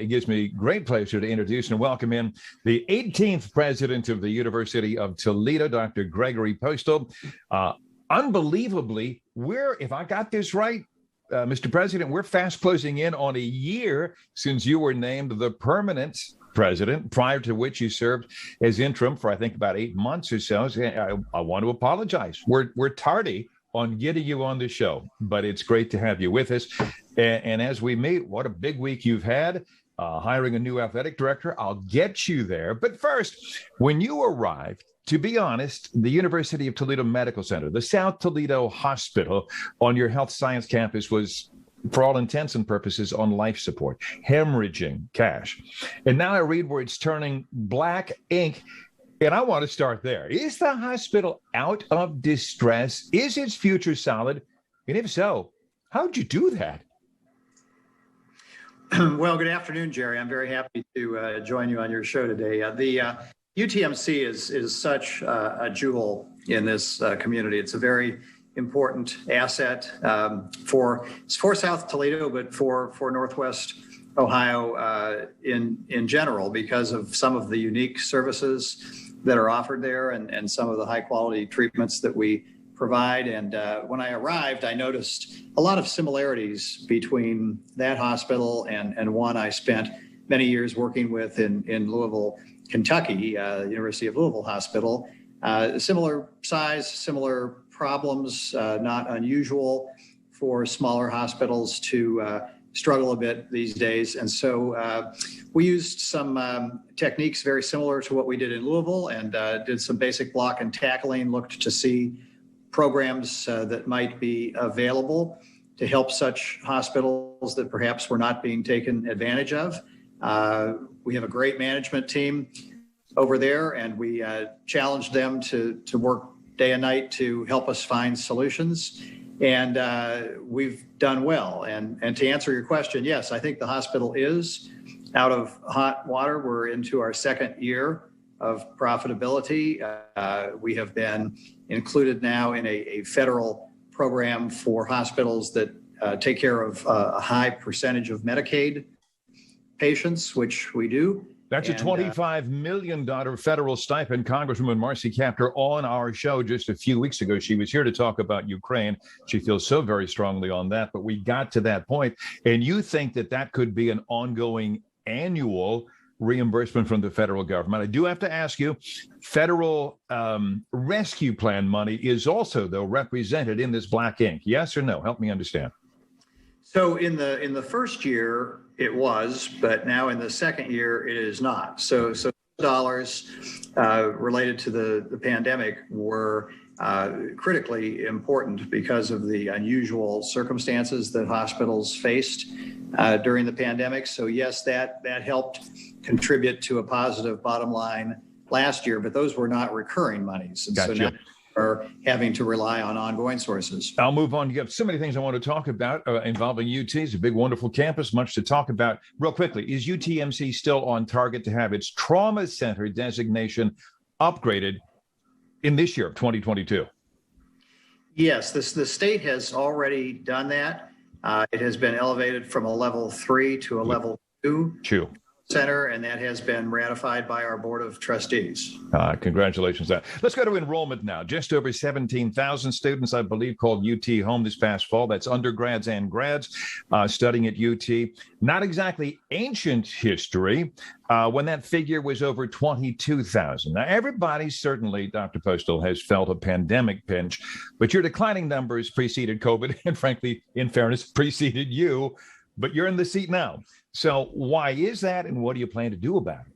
it gives me great pleasure to introduce and welcome in the 18th president of the University of Toledo, Dr. Gregory Postel. Unbelievably, if I got this right, Mr. President, we're fast closing in on a year since you were named the permanent president, prior to which you served as interim for, I think, about 8 months or so. I want to apologize. We're tardy on getting you on the show, but it's great to have you with us. And as we meet, what a big week you've had, hiring a new athletic director. I'll get you there. But first, when you arrived, to be honest, the University of Toledo Medical Center, the South Toledo Hospital on your health science campus was, for all intents and purposes, on life support, hemorrhaging cash. And now I read where it's turning black ink. And I want to start there. Is the hospital out of distress? Is its future solid? And if so, how'd you do that? Well, good afternoon, Jerry. I'm very happy to join you on your show today. The UTMC is such a jewel in this community. It's a very important asset for South Toledo, but for Northwest Ohio in general, because of some of the unique services that are offered there and some of the high quality treatments that we provide. And when I arrived, I noticed a lot of similarities between that hospital and one I spent many years working with in Louisville, Kentucky, the University of Louisville Hospital. Similar size, similar problems, not unusual for smaller hospitals to struggle a bit these days. And so we used some techniques very similar to what we did in Louisville and did some basic block and tackling, looked to see programs that might be available to help such hospitals that perhaps were not being taken advantage of. We have a great management team over there, and we challenged them to work day and night to help us find solutions. And we've done well. And to answer your question, yes, I think the hospital is out of hot water. We're into our second year of profitability. We have been included now in a federal program for hospitals that take care of a high percentage of Medicaid patients, which we do. That's a $25 million federal stipend. Congresswoman Marcy Kaptur on our show just a few weeks ago. She was here to talk about Ukraine. She feels so very strongly on that, but we got to that point. And you think that could be an ongoing annual reimbursement from the federal government. I do have to ask you, federal rescue plan money is also, though, represented in this black ink. Yes or no? Help me understand. So in the first year it was, but now in the second year it is not. So dollars related to the pandemic were critically important because of the unusual circumstances that hospitals faced during the pandemic. So yes, that helped contribute to a positive bottom line last year, but those were not recurring monies. And gotcha. So now are having to rely on ongoing sources. I'll move on. You have so many things I want to talk about involving UT. It's a big, wonderful campus, much to talk about. Real quickly, is UTMC still on target to have its trauma center designation upgraded in this year of 2022? Yes, the state has already done that. It has been elevated from a level 3 to a level 2. Center, and that has been ratified by our Board of Trustees. Congratulations on that. Let's go to enrollment now. Just over 17,000 students, I believe, called UT home this past fall. That's undergrads and grads studying at UT. Not exactly ancient history when that figure was over 22,000. Now, everybody certainly, Dr. Postel, has felt a pandemic pinch, but your declining numbers preceded COVID and, frankly, in fairness, preceded you. But you're in the seat now. So why is that, and what do you plan to do about it?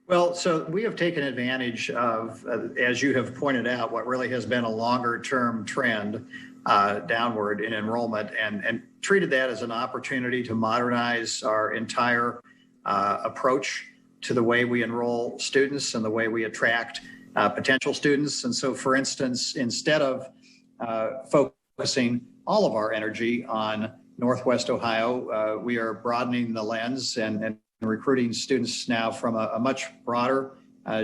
Well, so we have taken advantage of, as you have pointed out, what really has been a longer-term trend downward in enrollment, and treated that as an opportunity to modernize our entire approach to the way we enroll students and the way we attract potential students. And so, for instance, instead of focusing all of our energy on Northwest Ohio, we are broadening the lens and recruiting students now from a much broader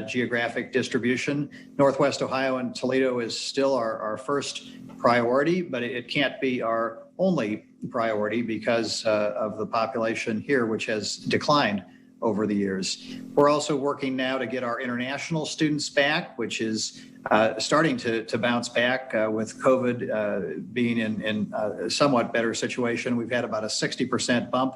geographic distribution. Northwest Ohio and Toledo is still our first priority, but it can't be our only priority because of the population here, which has declined over the years. We're also working now to get our international students back, which is starting to bounce back with COVID being in a somewhat better situation. We've had about a 60% bump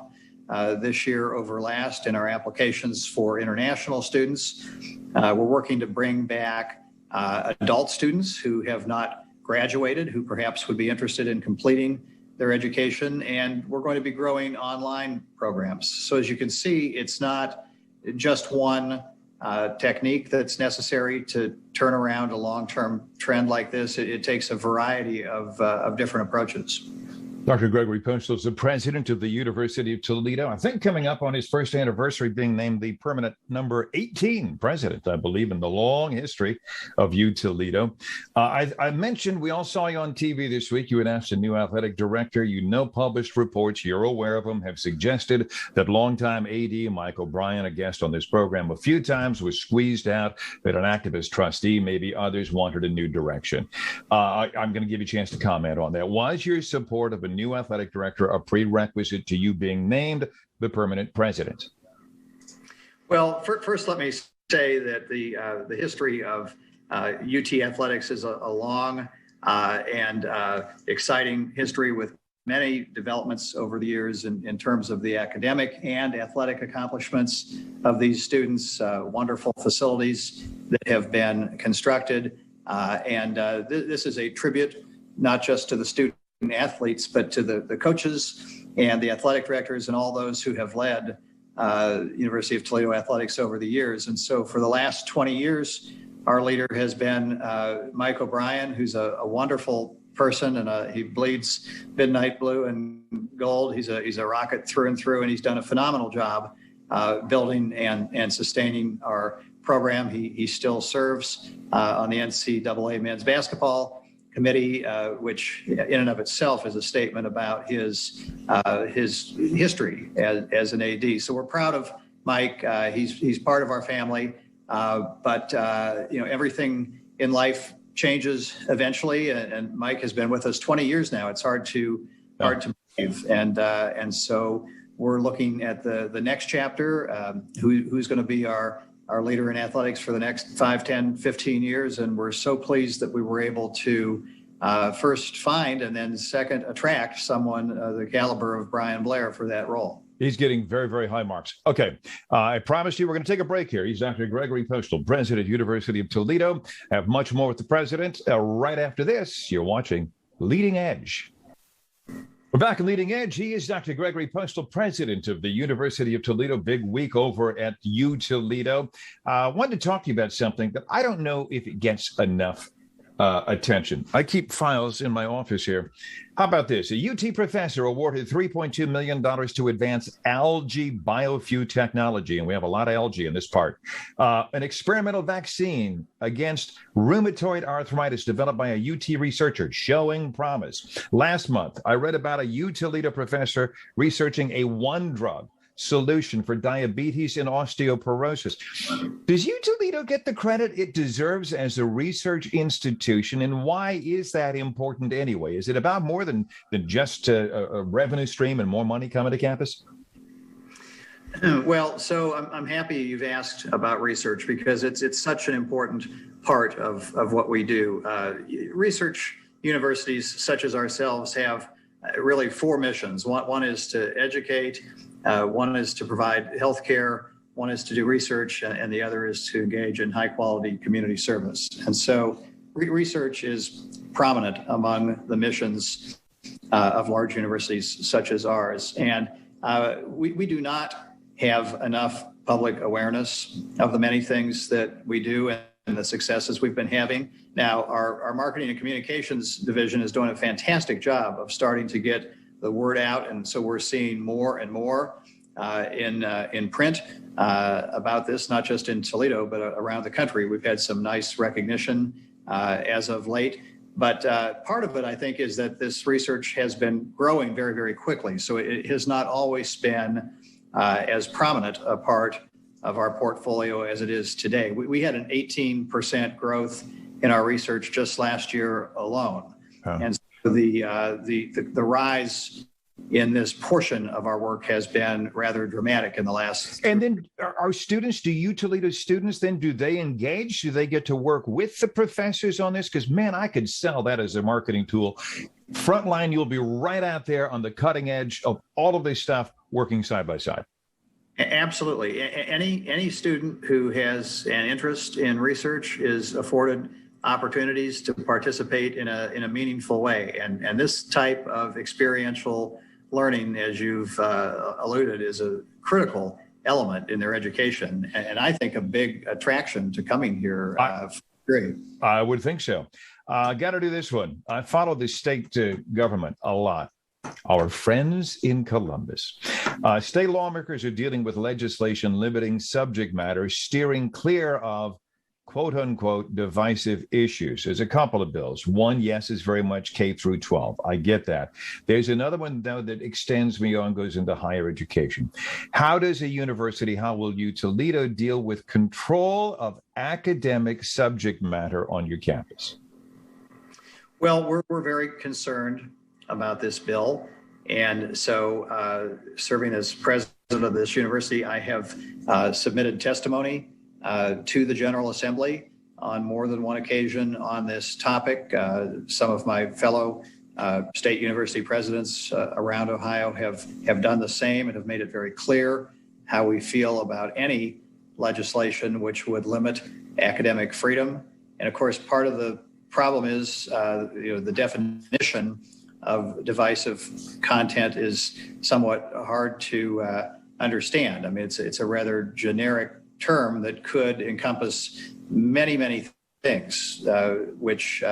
this year over last in our applications for international students. We're working to bring back adult students who have not graduated, who perhaps would be interested in completing their education, and we're going to be growing online programs. So as you can see, it's not just one technique that's necessary to turn around a long-term trend like this. It takes a variety of different approaches. Dr. Gregory Postel is the president of the University of Toledo. I think coming up on his first anniversary, being named the permanent number 18 president, I believe, in the long history of UToledo. I mentioned we all saw you on TV this week. You announced a new athletic director. You know, published reports, you're aware of them, have suggested that longtime AD Mike O'Brien, a guest on this program a few times, was squeezed out, that an activist trustee, maybe others, wanted a new direction. I'm going to give you a chance to comment on that. Was your support of a new athletic director a prerequisite to you being named the permanent president? Well, first, let me say that the history of UT athletics is a long and exciting history with many developments over the years in terms of the academic and athletic accomplishments of these students, wonderful facilities that have been constructed. This is a tribute not just to the student athletes, but to the coaches and the athletic directors and all those who have led University of Toledo athletics over the years. And so for the last 20 years, our leader has been Mike O'Brien, who's a wonderful person, and he bleeds midnight blue and gold. He's a rocket through and through, and he's done a phenomenal job building and sustaining our program. He still serves on the NCAA men's basketball committee, which in and of itself is a statement about his history as an AD. So we're proud of Mike. He's part of our family, but everything in life changes eventually, and Mike has been with us 20 years now. It's hard to believe, and so we're looking at the next chapter. Who's going to be our leader in athletics for the next 5, 10, 15 years. And we're so pleased that we were able to first find and then second attract someone the caliber of Brian Blair for that role. He's getting very, very high marks. Okay. I promised you we're going to take a break here. He's Dr. Gregory Postel, president, University of Toledo. Have much more with the president right after this. You're watching Leading Edge. We're back in Leading Edge. He is Dr. Gregory Postel, president of the University of Toledo. Big week over at UToledo. I wanted to talk to you about something that I don't know if it gets enough attention. I keep files in my office here. How about this? A UT professor awarded $3.2 million to advance algae biofuel technology, and we have a lot of algae in this part. An experimental vaccine against rheumatoid arthritis developed by a UT researcher, showing promise. Last month, I read about a UToledo professor researching a one-drug solution for diabetes and osteoporosis. Does UToledo get the credit it deserves as a research institution, and why is that important anyway? Is it about more than just a revenue stream and more money coming to campus? Well, so I'm happy you've asked about research, because it's such an important part of what we do. Research universities such as ourselves have really 4 missions. One is to educate, one is to provide healthcare, one is to do research, and the other is to engage in high quality community service. And so research is prominent among the missions of large universities such as ours. And we do not have enough public awareness of the many things that we do and the successes we've been having. Now, our marketing and communications division is doing a fantastic job of starting to get the word out, and so we're seeing more and more in print about this, not just in Toledo, but around the country. We've had some nice recognition as of late. But part of it, I think, is that this research has been growing very, very quickly. So it has not always been as prominent a part of our portfolio as it is today. We had an 18% growth in our research just last year alone. Oh. And so the rise in this portion of our work has been rather dramatic in the last. And then our students, do UToledo students, then do they engage? Do they get to work with the professors on this? Because, man, I could sell that as a marketing tool. Frontline, you'll be right out there on the cutting edge of all of this stuff, working side by side. Absolutely. Any student who has an interest in research is afforded opportunities to participate in a meaningful way. And this type of experiential learning, as you've alluded, is a critical element in their education. And I think a big attraction to coming here. Great. I would think so. Got to do this one. I follow the state government a lot. Our friends in Columbus. State lawmakers are dealing with legislation limiting subject matter, steering clear of quote unquote divisive issues. There's a couple of bills. One, yes, is very much K through 12. I get that. There's another one, though, that extends beyond, goes into higher education. How does a university, how will UToledo deal with control of academic subject matter on your campus? Well, we're very concerned about this bill. And so serving as president of this university, I have submitted testimony to the General Assembly on more than one occasion on this topic. Some of my fellow state university presidents around Ohio have done the same and have made it very clear how we feel about any legislation which would limit academic freedom. And of course, part of the problem is the definition of divisive content is somewhat hard to understand. I mean, it's a rather generic term that could encompass many things, which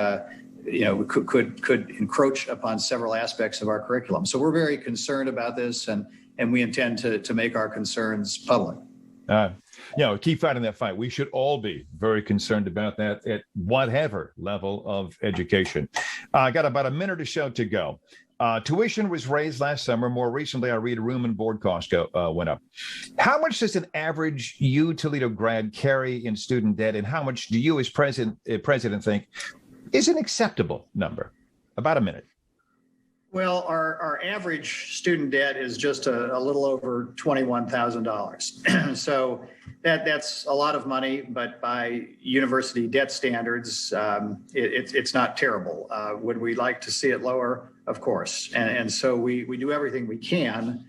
could encroach upon several aspects of our curriculum. So we're very concerned about this, and we intend to make our concerns public. Keep fighting that fight. We should all be very concerned about that at whatever level of education. I got about a minute or so to go. Tuition was raised last summer. More recently, I read room and board costs went up. How much does an average UToledo grad carry in student debt, and how much do you as president think is an acceptable number? About a minute. Well, our average student debt is just a little over $21,000. So that's a lot of money, but by university debt standards, it's not terrible. Would we like to see it lower? Of course. And so we do everything we can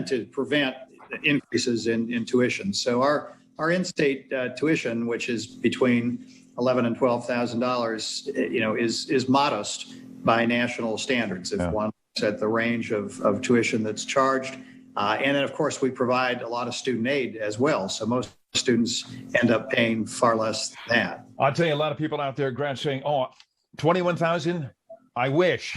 to prevent increases in tuition. So our in-state tuition, which is between $11,000 and $12,000, is modest by national standards, if one looks at the range of tuition that's charged. And then, of course, we provide a lot of student aid as well. So most students end up paying far less than that. I'll tell you, a lot of people out there, grads, saying, oh, $21,000? I wish.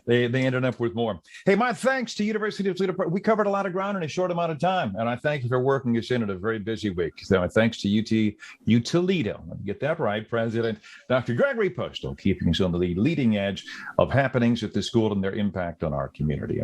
they ended up with more. Hey, my thanks to University of Toledo. We covered a lot of ground in a short amount of time, and I thank you for working us in at a very busy week. So thanks to UToledo. Let me get that right. President Dr. Gregory Postel, keeping us on the leading edge of happenings at the school and their impact on our community.